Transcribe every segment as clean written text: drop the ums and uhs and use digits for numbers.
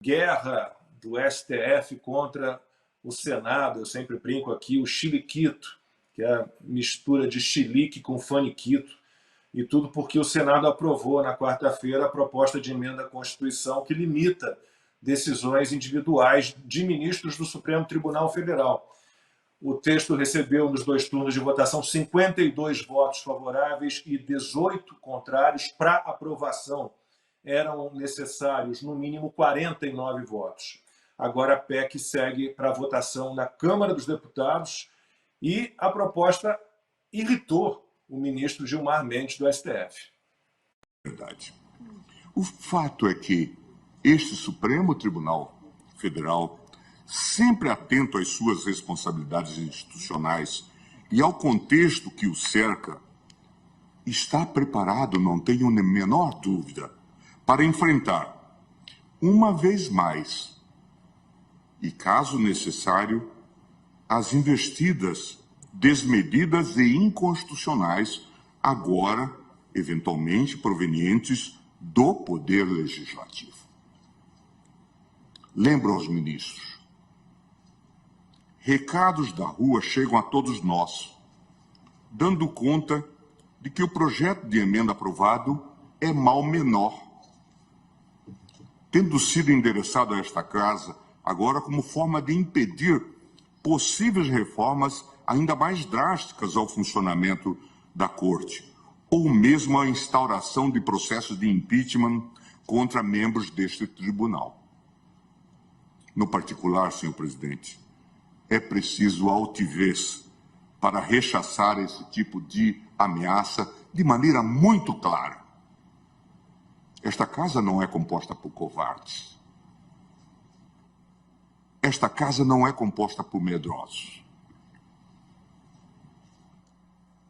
guerra do STF contra o Senado, eu sempre brinco aqui, o chiliquito, que é a mistura de chilique com faniquito, e tudo porque o Senado aprovou na quarta-feira a proposta de emenda à Constituição que limita decisões individuais de ministros do Supremo Tribunal Federal. O texto recebeu, nos 2 turnos de votação, 52 votos favoráveis e 18 contrários. Para aprovação, eram necessários, no mínimo, 49 votos. Agora a PEC segue para votação na Câmara dos Deputados e a proposta irritou o ministro Gilmar Mendes do STF. Verdade. O fato é que este Supremo Tribunal Federal, sempre atento às suas responsabilidades institucionais e ao contexto que o cerca, está preparado, não tenho a menor dúvida, para enfrentar, uma vez mais, e caso necessário, as investidas desmedidas e inconstitucionais, agora, eventualmente, provenientes do Poder Legislativo. Lembro aos ministros, recados da rua chegam a todos nós, dando conta de que o projeto de emenda aprovado é mal menor, tendo sido endereçado a esta casa agora como forma de impedir possíveis reformas ainda mais drásticas ao funcionamento da Corte, ou mesmo a instauração de processos de impeachment contra membros deste tribunal. No particular, senhor presidente, é preciso altivez para rechaçar esse tipo de ameaça de maneira muito clara. Esta casa não é composta por covardes. Esta casa não é composta por medrosos.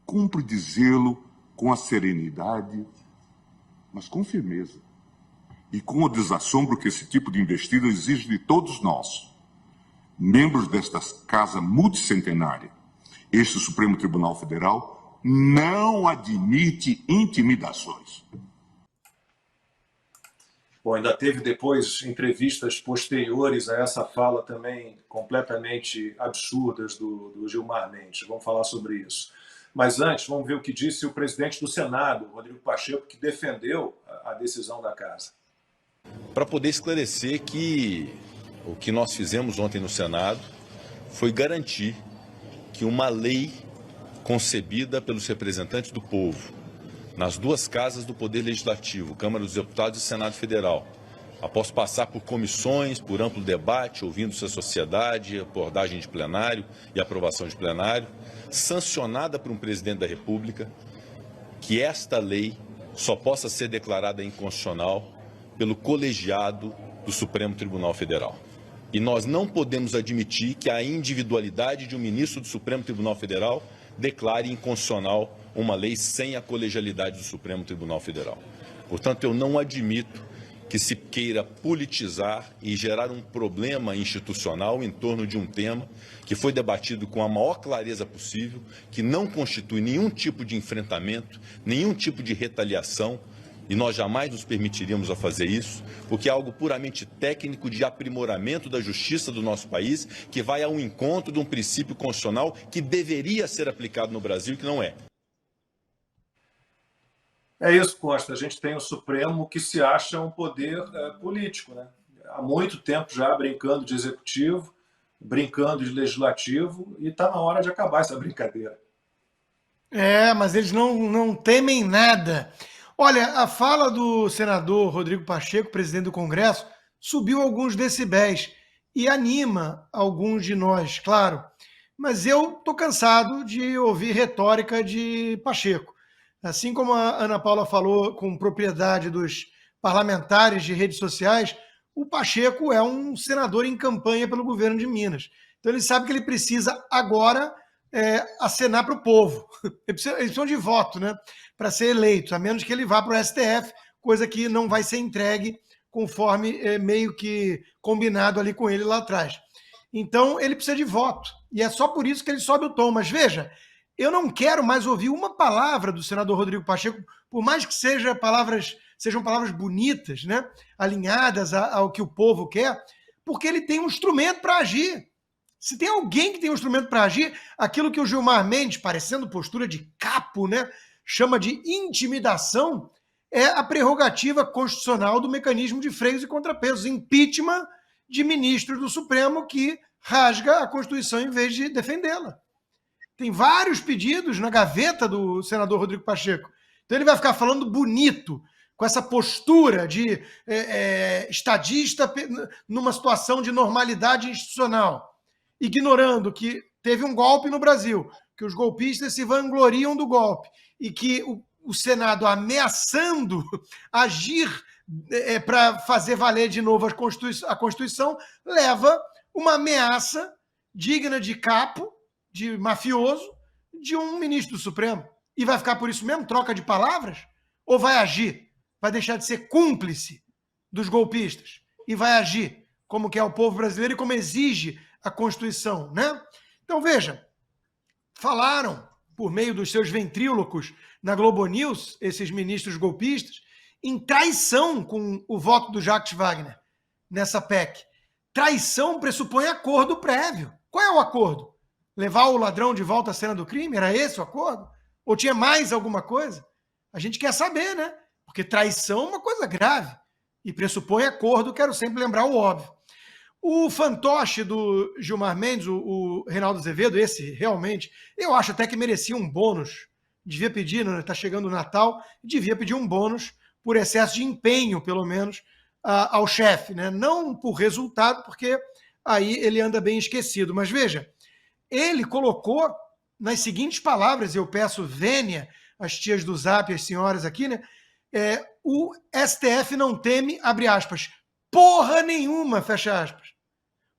Cumpre dizê-lo com a serenidade, mas com firmeza, e com o desassombro que esse tipo de investida exige de todos nós, membros desta casa multicentenária. Este Supremo Tribunal Federal não admite intimidações. Bom, ainda teve depois entrevistas posteriores a essa fala também completamente absurdas do Gilmar Mendes. Vamos falar sobre isso. Mas antes, vamos ver o que disse o presidente do Senado, Rodrigo Pacheco, que defendeu a decisão da Casa. Para poder esclarecer que o que nós fizemos ontem no Senado foi garantir que uma lei concebida pelos representantes do povo, nas 2 casas do Poder Legislativo, Câmara dos Deputados e Senado Federal, após passar por comissões, por amplo debate, ouvindo-se a sociedade, abordagem de plenário e aprovação de plenário, sancionada por um presidente da República, que esta lei só possa ser declarada inconstitucional pelo colegiado do Supremo Tribunal Federal. E nós não podemos admitir que a individualidade de um ministro do Supremo Tribunal Federal declare inconstitucional uma lei sem a colegialidade do Supremo Tribunal Federal. Portanto, eu não admito que se queira politizar e gerar um problema institucional em torno de um tema que foi debatido com a maior clareza possível, que não constitui nenhum tipo de enfrentamento, nenhum tipo de retaliação, e nós jamais nos permitiríamos a fazer isso, porque é algo puramente técnico de aprimoramento da justiça do nosso país, que vai ao encontro de um princípio constitucional que deveria ser aplicado no Brasil e que não é. É isso, Costa. A gente tem o Supremo que se acha um poder político, né? Há muito tempo já brincando de executivo, brincando de legislativo, e está na hora de acabar essa brincadeira. Mas eles não temem nada. Olha, a fala do senador Rodrigo Pacheco, presidente do Congresso, subiu alguns decibéis e anima alguns de nós, claro. Mas eu estou cansado de ouvir retórica de Pacheco. Assim como a Ana Paula falou com propriedade dos parlamentares de redes sociais, o Pacheco é um senador em campanha pelo governo de Minas. Então ele sabe que ele precisa agora acenar para o povo. Eles precisam de voto, né, para ser eleito, a menos que ele vá para o STF, coisa que não vai ser entregue conforme meio que combinado ali com ele lá atrás. Então ele precisa de voto. E é só por isso que ele sobe o tom. Mas veja, eu não quero mais ouvir uma palavra do senador Rodrigo Pacheco, por mais que sejam palavras sejam palavras bonitas, né? Alinhadas ao que o povo quer, porque ele tem um instrumento para agir. Se tem alguém que tem um instrumento para agir, aquilo que o Gilmar Mendes, parecendo postura de capo, né, chama de intimidação, é a prerrogativa constitucional do mecanismo de freios e contrapesos, impeachment de ministros do Supremo que rasga a Constituição em vez de defendê-la. Tem vários pedidos na gaveta do senador Rodrigo Pacheco. Então ele vai ficar falando bonito, com essa postura de estadista numa situação de normalidade institucional, ignorando que teve um golpe no Brasil, que os golpistas se vangloriam do golpe e que o Senado ameaçando agir para fazer valer de novo a Constituição leva uma ameaça digna de capo, de mafioso, de um ministro do Supremo. E vai ficar por isso mesmo? Troca de palavras? Ou vai agir? Vai deixar de ser cúmplice dos golpistas e vai agir como quer o povo brasileiro e como exige a Constituição, né? Então, veja, falaram por meio dos seus ventrílocos na Globo News, esses ministros golpistas, em traição com o voto do Jacques Wagner nessa PEC. Traição pressupõe acordo prévio. Qual é o acordo? Levar o ladrão de volta à cena do crime? Era esse o acordo? Ou tinha mais alguma coisa? A gente quer saber, né? Porque traição é uma coisa grave e pressupõe acordo, quero sempre lembrar o óbvio. O fantoche do Gilmar Mendes, o Reinaldo Azevedo, esse realmente, eu acho até que merecia um bônus. Devia pedir, né? Está chegando o Natal, devia pedir um bônus por excesso de empenho, pelo menos, ao chefe, né? Não por resultado, porque aí ele anda bem esquecido. Mas veja, ele colocou nas seguintes palavras, eu peço vênia às tias do Zap, às senhoras aqui, né? O STF não teme, abre aspas, porra nenhuma, fecha aspas.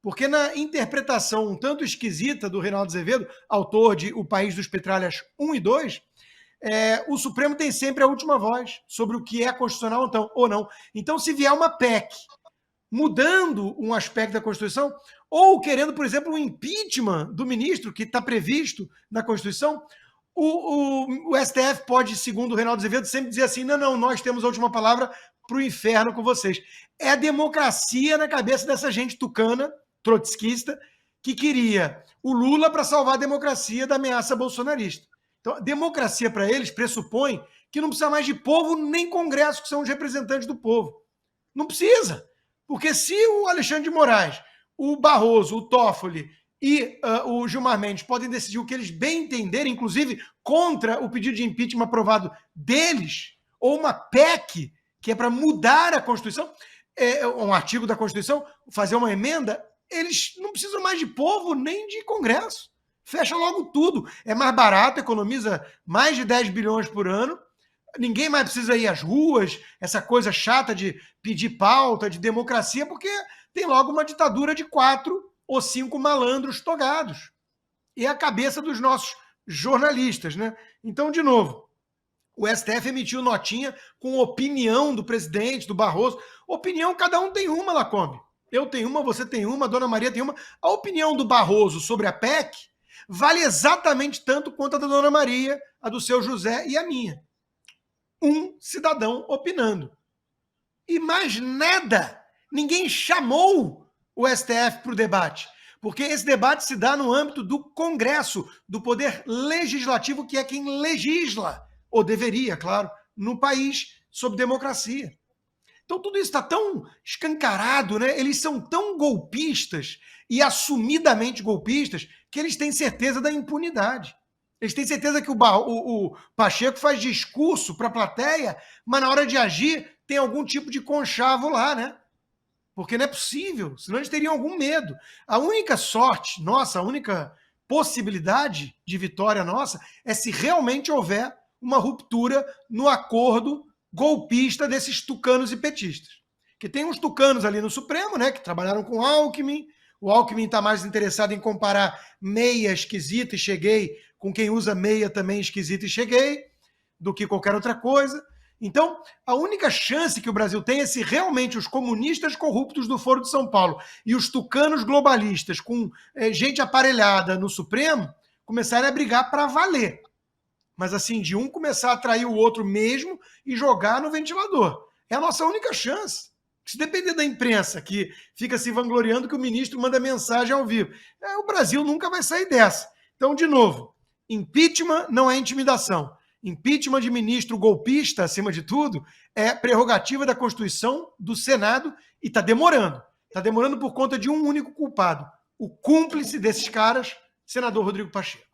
Porque na interpretação um tanto esquisita do Reinaldo Azevedo, autor de O País dos Petralhas 1 e 2, o Supremo tem sempre a última voz sobre o que é constitucional ou não. Então, se vier uma PEC mudando um aspecto da Constituição, ou querendo, por exemplo, um impeachment do ministro, que está previsto na Constituição, o STF pode, segundo o Reinaldo Azevedo, sempre dizer assim, não, nós temos a última palavra para o inferno com vocês. É a democracia na cabeça dessa gente tucana, trotskista, que queria o Lula para salvar a democracia da ameaça bolsonarista. Então, a democracia para eles pressupõe que não precisa mais de povo nem Congresso, que são os representantes do povo. Não precisa. Porque se o Alexandre de Moraes, o Barroso, o Toffoli e o Gilmar Mendes podem decidir o que eles bem entenderem, inclusive contra o pedido de impeachment aprovado deles, ou uma PEC, que é para mudar a Constituição, um artigo da Constituição, fazer uma emenda, eles não precisam mais de povo nem de Congresso. Fecha logo tudo. É mais barato, economiza mais de 10 bilhões por ano. Ninguém mais precisa ir às ruas, essa coisa chata de pedir pauta, de democracia, porque tem logo uma ditadura de 4 ou 5 malandros togados. E é a cabeça dos nossos jornalistas, né? Então, de novo, o STF emitiu notinha com opinião do presidente, do Barroso. Opinião, cada um tem uma, Lacombe. Eu tenho uma, você tem uma, a Dona Maria tem uma. A opinião do Barroso sobre a PEC vale exatamente tanto quanto a da Dona Maria, a do seu José e a minha. Um cidadão opinando. E mais nada. Ninguém chamou o STF para o debate. Porque esse debate se dá no âmbito do Congresso, do Poder Legislativo, que é quem legisla, ou deveria, claro, no país, sob democracia. Então tudo isso está tão escancarado, né? Eles são tão golpistas e assumidamente golpistas que eles têm certeza da impunidade. Eles têm certeza que o Pacheco faz discurso para a plateia, mas na hora de agir tem algum tipo de conchavo lá, né? Porque não é possível, senão eles teriam algum medo. A única sorte nossa, a única possibilidade de vitória nossa é se realmente houver uma ruptura no acordo golpista desses tucanos e petistas. Que tem uns tucanos ali no Supremo, né, que trabalharam com Alckmin. O Alckmin está mais interessado em comparar meia esquisita e cheguei com quem usa meia também esquisita e cheguei, do que qualquer outra coisa. Então, a única chance que o Brasil tem é se realmente os comunistas corruptos do Foro de São Paulo e os tucanos globalistas com gente aparelhada no Supremo começarem a brigar para valer. Mas assim, de um começar a atrair o outro mesmo e jogar no ventilador. É a nossa única chance. Se depender da imprensa, que fica se vangloriando que o ministro manda mensagem ao vivo, o Brasil nunca vai sair dessa. Então, de novo, impeachment não é intimidação. Impeachment de ministro golpista, acima de tudo, é prerrogativa da Constituição, do Senado, e está demorando. Está demorando por conta de um único culpado. O cúmplice desses caras, senador Rodrigo Pacheco.